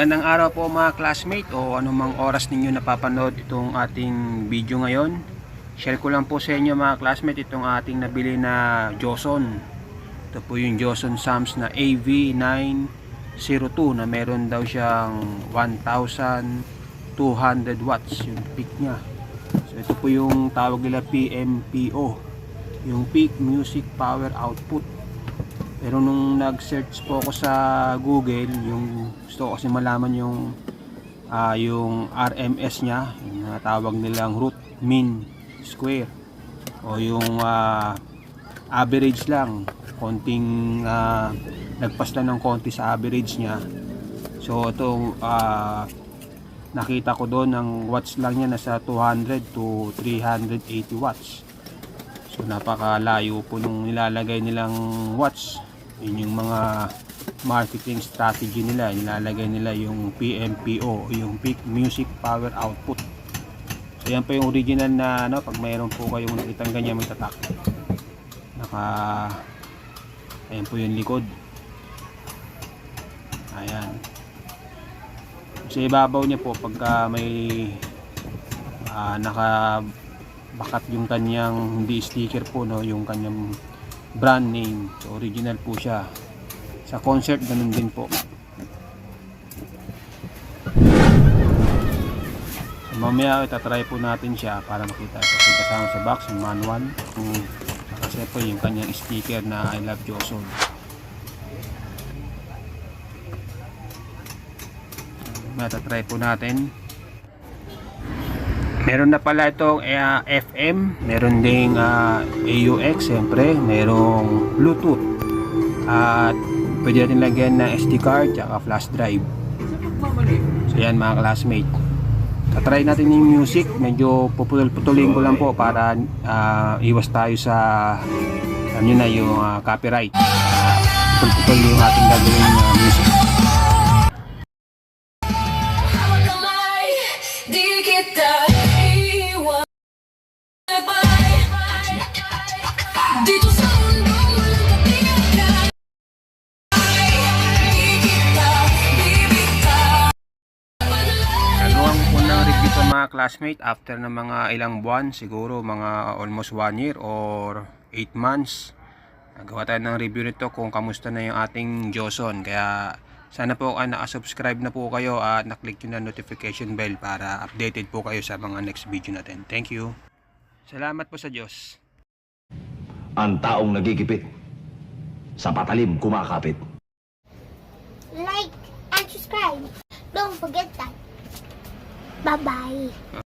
Magandang araw po mga classmate o anumang oras ninyo napapanood itong ating video ngayon. Share ko lang po sa inyo mga classmate itong ating nabili na Joson. Ito po yung Joson Sams na AV902 na meron daw siyang 1,200 watts yung peak niya. So ito po yung tawag nila PMPO, yung Peak Music Power Output. Pero nung nag-search po ako sa Google, yung gusto ko kasi malaman yung RMS niya, yung tawag nilang root mean square o yung average lang, konting nagpas lang ng konti sa average niya. So ito nakita ko doon ang watts lang niya nasa 200 to 380 watts. So napakalayo po nung nilalagay nilang watts. Yun yung mga marketing strategy nila, nilalagay nila yung PMPO, yung Peak Music Power Output. So yan po yung original na pag mayroon po kayong nakitang ganyan magtatak, ayan po yung likod, ayan. Sa ibabaw niya po pagka may nakabakat yung kanyang, hindi sticker po, yung kanyang brand name. So original po siya. Sa concert ganun din po. So mamaya itatry po natin siya para makita ito kasama sa box yung manual, kasi po yung kanyang sticker na I love Joson. Mamaya itatry po natin. Meron na pala itong FM, meron ding AUX, siyempre, merong Bluetooth, at pwede natin lagyan ng SD card at flash drive. So yan mga classmate, tatry natin yung music. Medyo puputol-putulin ko lang po para iwas tayo sa yung copyright. Putol-putol yung ating gagawin music. Mga classmate, after ng mga ilang buwan, siguro mga almost 1 year or 8 months, nagawa tayo ng review nito kung kamusta na yung ating Joson. Kaya sana po nakasubscribe na po kayo at naklik nyo na notification bell para updated po kayo sa mga next video natin. Thank you. Salamat po sa Diyos. Ang taong nagigipit, sa patalim kumakapit. Like and subscribe. Don't forget that. Bye-bye.